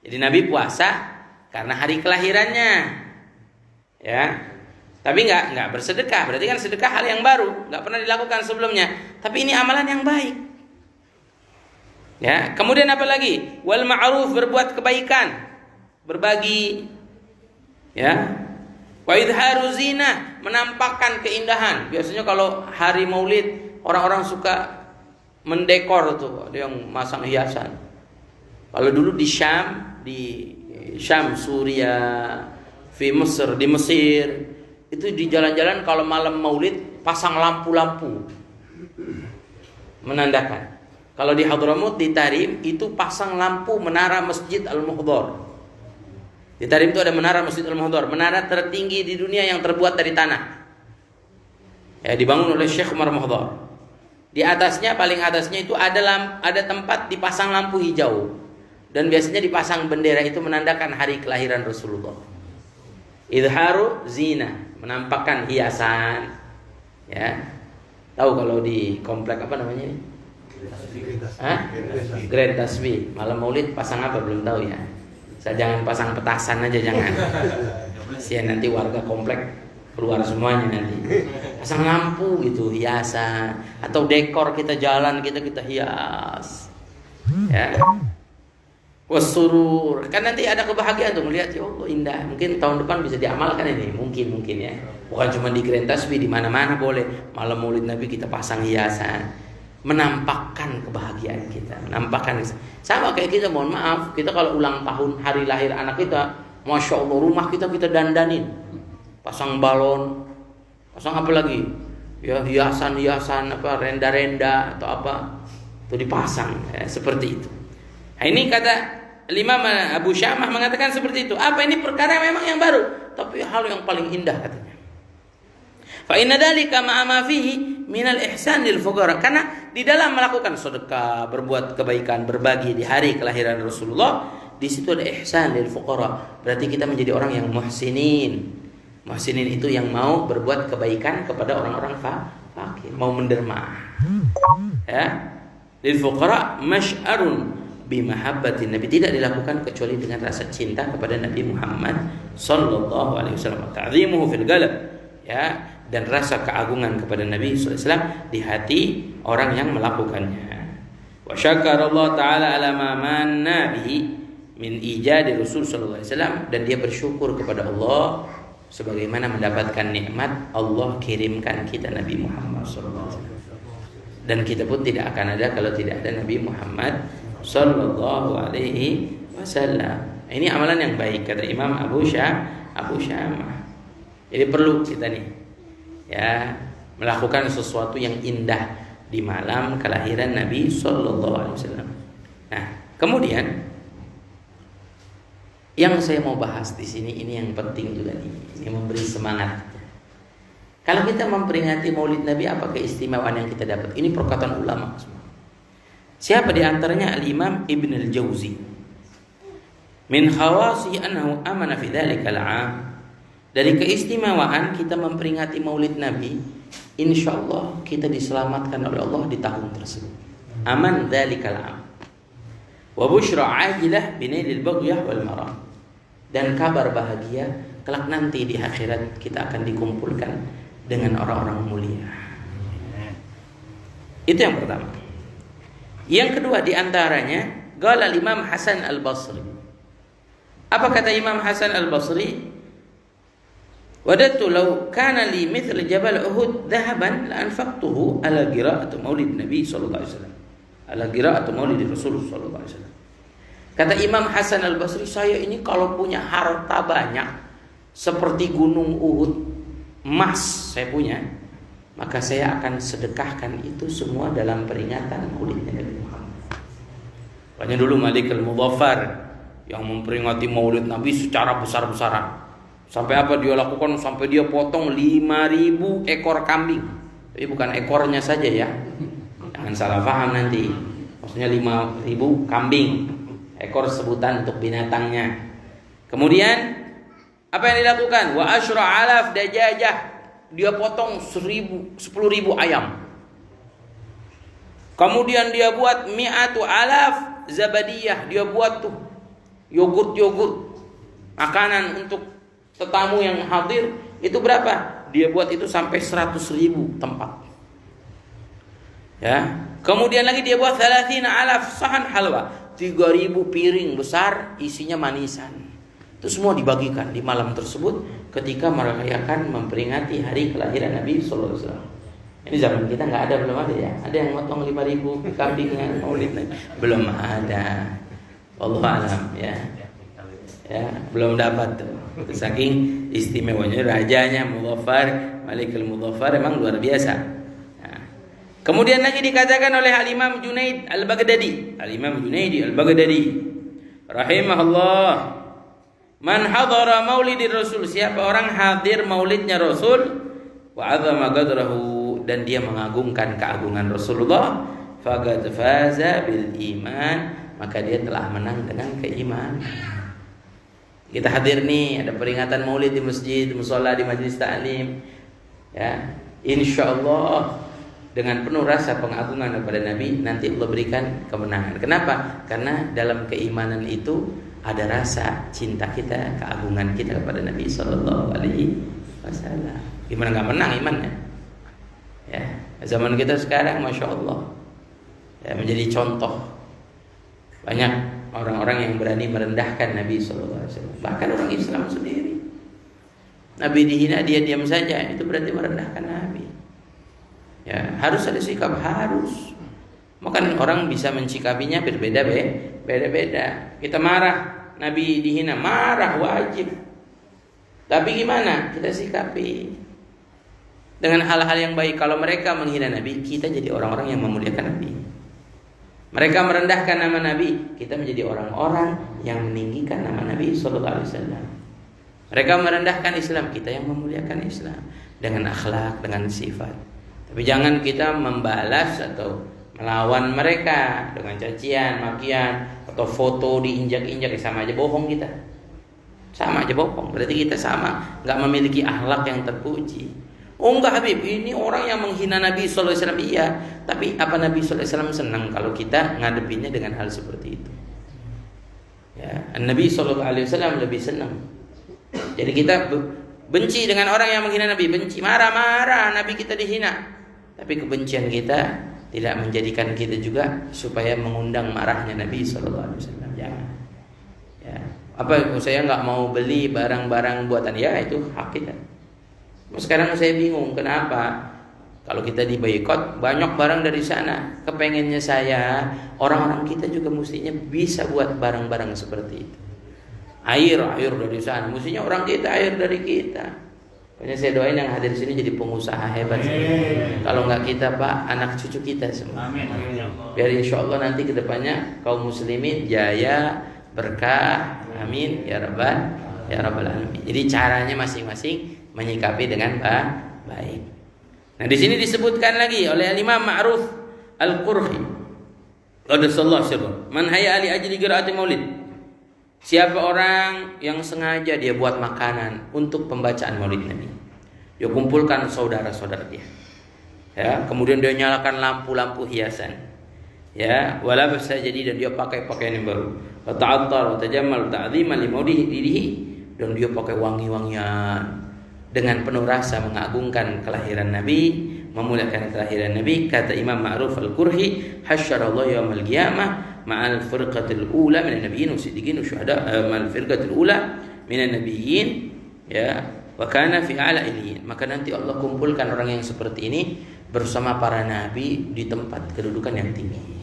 Jadi Nabi puasa karena hari kelahirannya. Ya. Tapi enggak bersedekah. Berarti kan sedekah hal yang baru, enggak pernah dilakukan sebelumnya. Tapi ini amalan yang baik. Ya, kemudian apa lagi? Wal ma'ruf, berbuat kebaikan, berbagi. Ya. Wa idharu zinah, menampakkan keindahan. Biasanya kalau hari Maulid orang-orang suka mendekor tuh, ada yang masang hiasan. Kalau dulu di Syam, Suriah, di Mesir, itu di jalan-jalan kalau malam Maulid pasang lampu-lampu menandakan. Kalau di Hadramut, di Tarim itu pasang lampu menara Masjid Al-Muhdhar. Di Tarim itu ada menara Masjid Al-Muhdhar, menara tertinggi di dunia yang terbuat dari tanah. Ya, dibangun oleh Syekh Umar Muhdhar. Di atasnya, paling atasnya itu ada tempat dipasang lampu hijau. Dan biasanya dipasang bendera, itu menandakan hari kelahiran Rasulullah. Idharu zina, menampakkan hiasan. Ya. Tahu kalau di komplek apa namanya ini? Grand Tasbih. Malam Maulid pasang apa belum tahu ya. Saya jangan pasang petasan aja, jangan. Kasihan nanti warga komplek keluar semuanya nanti. Pasang lampu gitu, hiasan, atau dekor kita jalan kita hias. Ya. Wasurur, kan nanti ada kebahagiaan tuh melihat, ya Allah indah. Mungkin tahun depan bisa diamalkan ini, mungkin ya. Bukan cuma di Grand Tasbih, di mana-mana boleh. Malam Maulid Nabi kita pasang hiasan, menampakkan kebahagiaan kita, menampakkan. Sama kayak kita, mohon maaf, kita kalau ulang tahun hari lahir anak kita, masya Allah, rumah kita dandanin, pasang balon, pasang apa lagi, ya hiasan apa, renda-renda atau apa, itu dipasang, ya, seperti itu. Nah, ini kata Imam Abu Syamah mengatakan seperti itu. Apa ini perkara memang yang baru, tapi hal yang paling indah katanya. Fa inna dzalika ma'a ma fihi minal ihsan lil fuqara. Karena di dalam melakukan sedekah, berbuat kebaikan, berbagi di hari kelahiran Rasulullah, di situ ada ihsan lil fuqara. Berarti kita menjadi orang yang muhsinin. Muhsinin itu yang mau berbuat kebaikan kepada orang-orang fakir, mau menderma. Ya. Lil fuqara masy'arun bimahabbatin Nabi, tidak dilakukan kecuali dengan rasa cinta kepada Nabi Muhammad sallallahu alaihi wasallam. Ta'zimuhu fil qalb. Ya. Dan rasa keagungan kepada Nabi SAW di hati orang yang melakukannya. Wa syakara Allah Ta'ala ala ma manna bihi min ijadi Rasul sallallahu alaihi wasallam, dan dia bersyukur kepada Allah sebagaimana mendapatkan nikmat Allah kirimkan kita Nabi Muhammad sallallahu alaihi wasallam. Dan kita pun tidak akan ada kalau tidak ada Nabi Muhammad sallallahu alaihi wasallam. Ini amalan yang baik kata Imam Abu Syamah. Jadi perlu kita nih, ya, melakukan sesuatu yang indah di malam kelahiran Nabi sallallahu alaihi wasallam. Nah, kemudian yang saya mau bahas di sini ini yang penting juga nih, ini memberi semangat. Kalau kita memperingati Maulid Nabi, apa keistimewaan yang kita dapat? Ini perkataan ulama semua. Siapa di antaranya? Al-Imam Ibn al-Jauzi. Min khawasi annahu amana fi dzalikal 'am. Dari keistimewaan kita memperingati Maulid Nabi, insyaallah kita diselamatkan oleh Allah di tahun tersebut. Aman dzalikal 'am. Wa busyra 'ajilah binailil baghyah wal maram. Dan kabar bahagia kelak nanti di akhirat kita akan dikumpulkan dengan orang-orang mulia. Itu yang pertama. Yang kedua di antaranya, qala Imam Hasan Al-Basri. Apa kata Imam Hasan Al-Basri? Wadattu law kana li mithl Jabal Uhud dhahaban la anfaqtuhu ala qira'ati Maulid Nabi sallallahu alaihi wasallam. Ala qira'ati Maulid Rasul sallallahu alaihi wasallam. Kata Imam Hasan Al-Basri, saya ini kalau punya harta banyak seperti gunung Uhud, emas saya punya, maka saya akan sedekahkan itu semua dalam peringatan Maulid Nabi Muhammad. Banyak dulu Malik Al-Mudhaffar yang memperingati Maulid Nabi secara besar-besaran. Sampai apa dia lakukan? Sampai dia potong 5.000 ekor kambing. Tapi bukan ekornya saja ya, jangan salah paham nanti. Maksudnya 5.000 kambing. Ekor sebutan untuk binatangnya. Kemudian apa yang dilakukan? Wa asyra alaf dajajah, dia potong 10.000 ayam. Kemudian dia buat mi'atu alaf zabadiyah, dia buat tuh yogurt makanan untuk tetamu yang hadir. Itu berapa? Dia buat itu sampai 100.000 tempat. Ya. Kemudian lagi dia buat 30 alaf sahan halwa, 3.000 piring besar isinya manisan. Itu semua dibagikan di malam tersebut ketika merayakan memperingati hari kelahiran Nabi sallallahu alaihi wasallam. Ini zaman kita nggak ada, belum ada ya. Ada yang motong 5.000 kambingnya maulid, belum ada. Wallahu alam ya. Ya, belum dapat tuh. Saking istimewanya rajanya Mudhaffar, Malikul Mudhaffar emang luar biasa. Nah. Kemudian lagi dikatakan oleh Al-Imam Junaid Al-Baghdadi, Al-Imam Junaidi Al-Baghdadi rahimahullah, man hadara maulidir Rasul, siapa orang hadir maulidnya Rasul, wa 'azama qadrahu, dan dia mengagungkan keagungan Rasulullah, faqad faza bil iman, maka dia telah menang dengan keimanan. Kita hadir nih, ada peringatan maulid di masjid, di mushola, di majlis ta'lim. Ya, insyaallah dengan penuh rasa pengagungan kepada Nabi, nanti Allah berikan kemenangan. Kenapa? Karena dalam keimanan itu ada rasa cinta kita, keagungan kita kepada Nabi sallallahu alaihi wasallam. Gimana nggak menang imannya? Ya, zaman kita sekarang, masya Allah, ya, menjadi contoh. Banyak orang-orang yang berani merendahkan Nabi sallallahu alaihi wasallam. Bahkan orang Islam sendiri, Nabi dihina dia diam saja, itu berarti merendahkan Nabi. Ya, harus ada sikap, harus. Maka orang bisa mencikapinya berbeda-beda. Kita marah, Nabi dihina, marah wajib. Tapi gimana? Kita sikapi dengan hal-hal yang baik. Kalau mereka menghina Nabi, kita jadi orang-orang yang memuliakan Nabi. Mereka merendahkan nama Nabi, kita menjadi orang-orang yang meninggikan nama Nabi sallallahu alaihi wasallam. Mereka merendahkan Islam, kita yang memuliakan Islam dengan akhlak, dengan sifat. Tapi jangan kita membalas atau melawan mereka dengan cacian, makian, atau foto diinjak-injak. Sama aja bohong kita. Sama aja bohong. Berarti kita sama, nggak memiliki akhlak yang terpuji. Oh enggak Habib, ini orang yang menghina Nabi sallallahu alaihi wasallam. Iya, tapi apa Nabi sallallahu alaihi wasallam senang kalau kita ngadepinnya dengan hal seperti itu? Ya, Nabi sallallahu alaihi wasallam lebih senang. Jadi kita benci dengan orang yang menghina Nabi, benci, marah-marah Nabi kita dihina. Tapi kebencian kita tidak menjadikan kita juga supaya mengundang marahnya Nabi sallallahu alaihi wasallam. Jangan. Ya. Apa saya enggak mau beli barang-barang buatan, ya itu hak kita. Sekarang saya bingung kenapa kalau kita diboikot banyak barang dari sana. Kepengennya saya orang-orang kita juga mestinya bisa buat barang-barang seperti itu. Air dari sana, mestinya orang kita air dari kita. Pokoknya saya doain yang hadir sini jadi pengusaha hebat. Kalau nggak kita Pak, anak cucu kita semua. Amin. Biar insya Allah nanti kedepannya kaum muslimin jaya, berkah, amin ya rabbal alamin. Jadi caranya masing-masing menyikapi dengan baik. Nah, di sini disebutkan lagi oleh Imam Ma'ruf Al-Qurhi, qaddasallahu sirruh, man hayya li ajli qiraati maulid. Siapa orang yang sengaja dia buat makanan untuk pembacaan maulid Nabi. Dia kumpulkan saudara-saudara dia. Ya, kemudian dia nyalakan lampu-lampu hiasan. Ya, wala basa jadi, dan dia pakai pakaian yang baru. Wa ta'attar wa tajammal ta'dhiman li maulidihi, dan dia pakai wangi-wangian dengan penuh rasa mengagungkan kelahiran Nabi, memuliakan kelahiran Nabi. Kata Imam Ma'ruf Al-Qurhi, hasyarallahu yaumal qiyamah ma'al firqatil ula minan nabiyyin wasiddiqin wasyuhada, ma'al firqatil ula minan nabiyyin, ya, wa kana fi a'la illiyin. Maka nanti Allah kumpulkan orang yang seperti ini bersama para nabi di tempat kedudukan yang tinggi.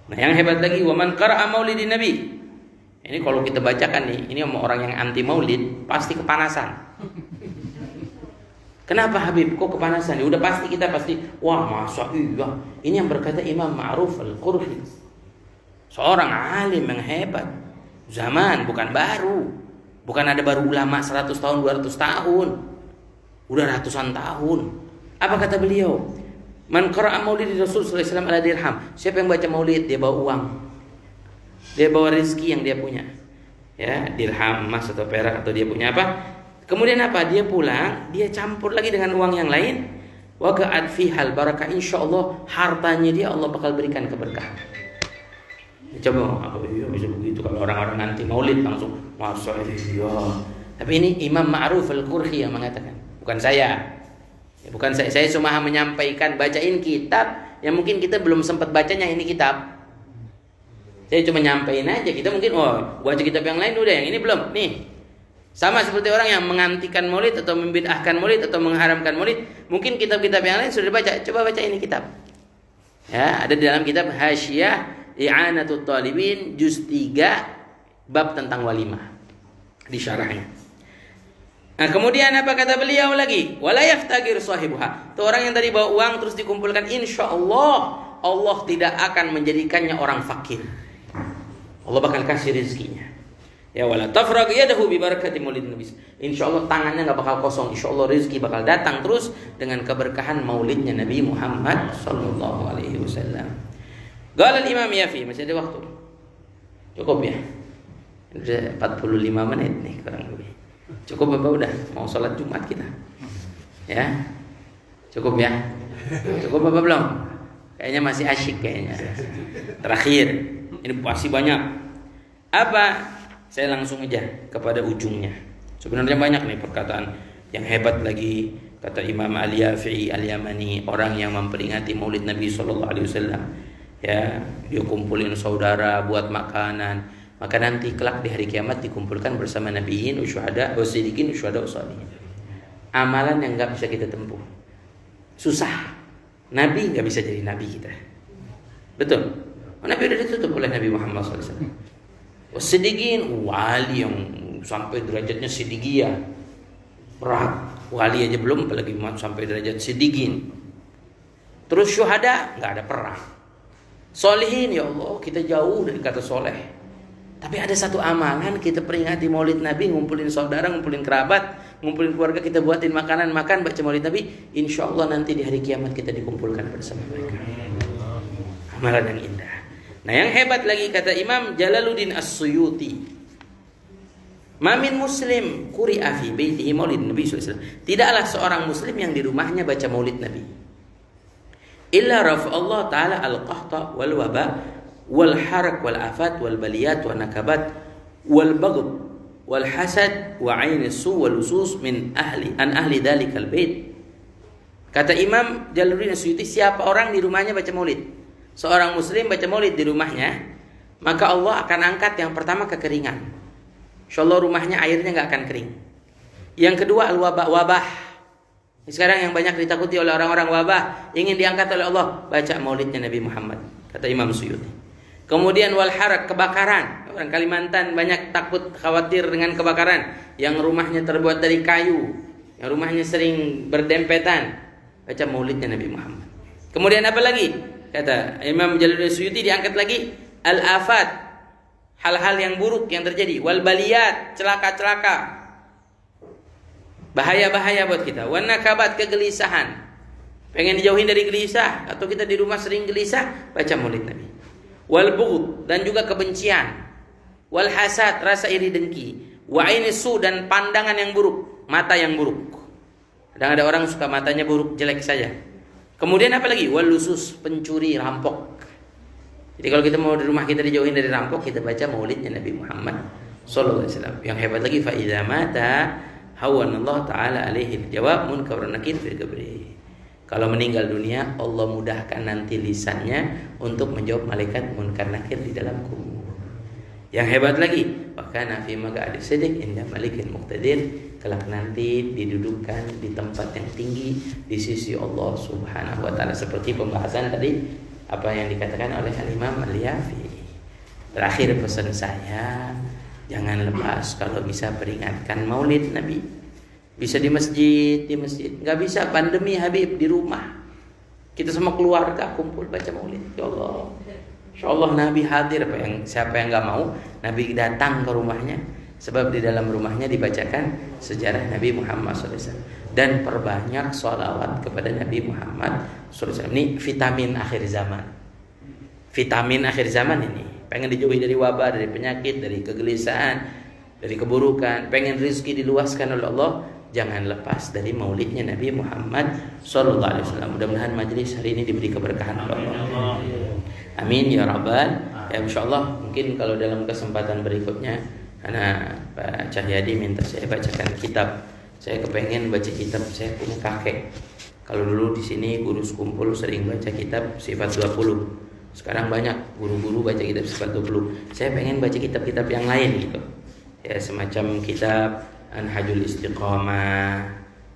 Nah, yang hebat lagi, wa man qara'a maulidin nabi. Ini kalau kita bacakan nih, ini orang yang anti maulid pasti kepanasan. Kenapa Habib kok kepanasan? Ya udah pasti kita wah masa iya. Ini yang berkata Imam Ma'ruf Al-Qurhi, seorang alim yang hebat. Zaman bukan baru. Bukan ada baru ulama 100 tahun, 200 tahun. Udah ratusan tahun. Apa kata beliau? Man qara'a maulid Rasul sallallahu alaihi wasallam ala dirham. Siapa yang baca maulid dia bawa uang. Dia bawa rezeki yang dia punya. ya, dirham, emas atau perak atau dia punya apa. Kemudian apa? Dia pulang, dia campur lagi dengan uang yang lain. Wa ka'at fihal barakah, insyaallah hartanya dia Allah bakal berikan keberkahan. Coba apa ya bisa begitu kalau orang-orang nanti maulid langsung masa iya. Tapi ini Imam Ma'ruf Al-Qurhi yang mengatakan, bukan saya. Ya, bukan saya cuma menyampaikan, bacain kitab yang mungkin kita belum sempat bacanya ini kitab. Saya cuma nyampein aja, kita mungkin baca kitab yang lain udah, yang ini belum. Nih. Sama seperti orang yang mengantikan maulid atau membid'ahkan maulid atau mengharamkan maulid, mungkin kitab-kitab yang lain sudah dibaca, coba baca ini kitab. Ya, ada di dalam kitab Hasyiah I'anatul Talibin juz 3 bab tentang walimah di syarahnya. Nah, kemudian apa kata beliau lagi? Wala yaftagir sahibuha. Itu orang yang tadi bawa uang terus dikumpulkan, insyaallah Allah tidak akan menjadikannya orang fakir. Allah bakal kasih rezekinya. Ya wala tafrag yadahu bi barakati maulid nabi. Insyaallah tangannya enggak bakal kosong. Insyaallah rezeki bakal datang terus dengan keberkahan maulidnya Nabi Muhammad sallallahu alaihi wasallam. Qala al-Imam Yafi, masih ada waktu. Cukup ya? Sudah 45 menit nih kurang lebih. Cukup Bapak, udah mau sholat Jumat kita. Ya. Cukup ya? Cukup Bapak belum? Kayaknya masih asyik kayaknya. Terakhir, ini pasti banyak. Apa? Saya langsung aja kepada ujungnya. Sebenarnya banyak nih perkataan yang hebat lagi, kata Imam Al-Yafi'i Al-Yamani, orang yang memperingati Maulid Nabi sallallahu alaihi wasallam. Ya, dia kumpulin saudara buat makanan. Maka nanti kelak di hari kiamat dikumpulkan bersama nabiyin, usyuhada, wasiddiqin, usyuhada, ushalihin. Amalan yang enggak bisa kita tempuh. Susah. Nabi enggak bisa jadi nabi kita. Betul. Nabi udah ditutup oleh Nabi Muhammad SAW. Wasiddiqin, wali yang sampai derajatnya siddiqiyah. Berat. Wali aja belum, apalagi sampai derajat siddiqin. Terus syuhada, enggak ada perang. Sholihin, ya Allah, kita jauh dari kata soleh. Tapi ada satu amalan, kita peringati maulid Nabi, ngumpulin saudara, ngumpulin kerabat, ngumpulin keluarga, kita buatin makanan, makan, baca maulid Nabi. Insya Allah nanti di hari kiamat kita dikumpulkan bersama mereka. Amalan yang indah. Nah yang hebat lagi kata Imam Jalaluddin As-Suyuti, Mamin muslim quri'a fi baitihi maulid Nabi SAW. Tidaklah seorang muslim yang di rumahnya baca maulid Nabi, illa rafa'allah ta'ala al-qahta wal waba wal harak wal afat wal baliyat wal nakabat wal baghd wal hasad wa ain su wal usus min ahli dalikal bait. Kata Imam Jalaluddin As-Suyuti, siapa orang di rumahnya baca maulid, seorang muslim baca maulid di rumahnya, maka Allah akan angkat yang pertama kekeringan. Insyaallah rumahnya airnya enggak akan kering. Yang kedua wabah. Sekarang yang banyak ditakuti oleh orang-orang wabah, ingin diangkat oleh Allah, baca maulidnya Nabi Muhammad, kata Imam Suyuti. Kemudian wal harak, kebakaran. Orang Kalimantan banyak takut, khawatir dengan kebakaran. Yang rumahnya terbuat dari kayu, yang rumahnya sering berdempetan, baca maulidnya Nabi Muhammad. Kemudian apa lagi? Kata Imam Jalaluddin Suyuti, diangkat lagi al-afat, hal-hal yang buruk yang terjadi, wal baliyat, celaka-celaka, bahaya-bahaya buat kita, wan nakabat, kegelisahan, pengen dijauhin dari gelisah, atau kita di rumah sering gelisah, baca maulid Nabi. Wal bughd, dan juga kebencian, wal hasad, rasa iri dengki, wa ainisu, dan pandangan yang buruk, mata yang buruk. Kadang ada orang suka matanya buruk, jelek saja. Kemudian apa lagi? Wal lusus, pencuri, rampok. Jadi kalau kita mau di rumah kita dijauhin dari rampok, kita baca maulidnya Nabi Muhammad sallallahu alaihi wasallam. Yang hebat lagi, fa idza mata hawanallahu taala alaihi jawab munkar nakir fil qabri. Kalau meninggal dunia, Allah mudahkan nanti lisannya untuk menjawab malaikat munkar nakir di dalam kubur. Yang hebat lagi, bahkan fi maq'adi sidq inda malikin muqtadir, kelak nanti didudukkan di tempat yang tinggi di sisi Allah Subhanahu wa taala, seperti pembahasan tadi apa yang dikatakan oleh Al-Imam Al-Yafi. Terakhir pesan saya, jangan lepas kalau bisa peringatkan maulid Nabi. Bisa di masjid, nggak bisa pandemi Habib di rumah. Kita sama keluarga kumpul baca maulid. Ya Allah, Insya Allah Nabi hadir. Siapa yang nggak mau Nabi datang ke rumahnya, sebab di dalam rumahnya dibacakan sejarah Nabi Muhammad SAW. Dan perbanyak sholawat kepada Nabi Muhammad SAW. Ini vitamin akhir zaman. Vitamin akhir zaman ini. Pengen dijauhi dari wabah, dari penyakit, dari kegelisahan, dari keburukan, pengen rezeki diluaskan oleh Allah, jangan lepas dari maulidnya Nabi Muhammad SAW. Mudah-mudahan majelis hari ini diberi keberkahan oleh Allah. Amin ya rabbal. Ya insyaallah mungkin kalau dalam kesempatan berikutnya, karena Pak Cahyadi minta saya bacakan kitab. Saya kepengen baca kitab saya punya kakek. Kalau dulu di sini guru sekumpul sering baca kitab sifat 20. Sekarang banyak guru-guru baca kitab sifat 20. Saya pengen baca kitab-kitab yang lain gitu. Ya semacam kitab Manhajul Istiqamah.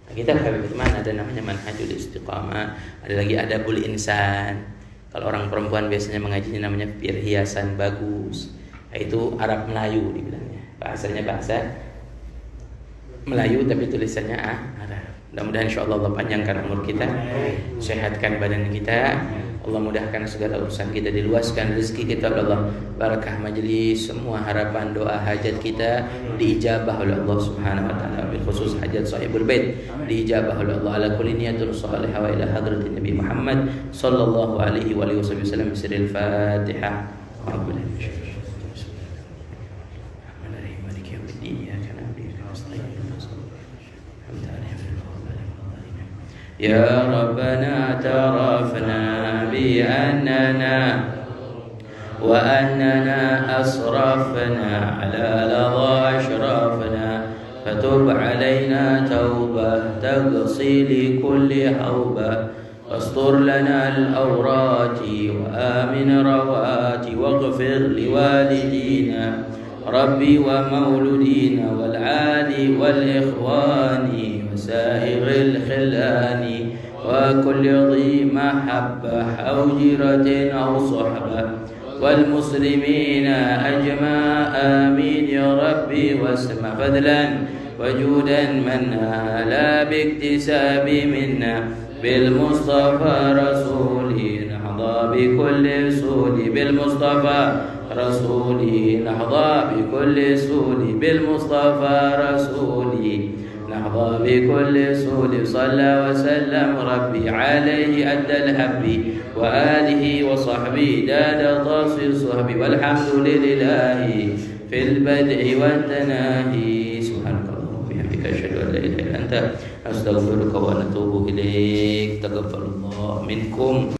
Nah, kitab Habib Utsman ada namanya Manhajul Istiqamah. Ada lagi Adabul Insan. Kalau orang perempuan biasanya mengajinya namanya Perhiasan Bagus. Nah, itu Arab Melayu dibilangnya. Bahasanya bahasa Melayu tapi tulisannya Arab. Mudah-mudahan insyaallah Allah panjangkan umur kita, sehatkan badan kita, Allah mudahkan segala urusan kita, diluaskan rezeki kita oleh Allah, barakah majelis, semua harapan doa hajat kita diijabah oleh Allah Subhanahu wa taala, bil khusus hajat sahibul bait diijabah oleh Allah, ala kulli niyatin salihah wa ila hadratin Nabi Muhammad sallallahu alaihi wa alihi wasallam. Bismillahil Fatihah. يا ربنا اعترفنا بأننا أسرفنا على لظى أشرافنا فتب علينا توبة تقصي لكل حوبة واستر لنا الأورات وآمن روات واغفر لوالدينا ربي ومولودينا والعال والإخوان وسائر الخلان وكل ذي محبة أو جيرة أو صحبة والمسلمين أجمع آمين يا ربي واسمع فضلا وجودا منا لا باكتساب منا بالمصطفى رسولي نحظى بكل سول بالمصطفى رسولي نحظى بكل سول بالمصطفى رسولي نحظى بكل سول صلى وسلم ربي عليه أدى الحب وآله وصحبه داد طاس الصحب والحمد لله في البدء والتناهي. سبحانك اللهم وبحمدك أشهد أن لا إله إلا أنت أستغفرك ونتوب إليك. تقبل الله منكم.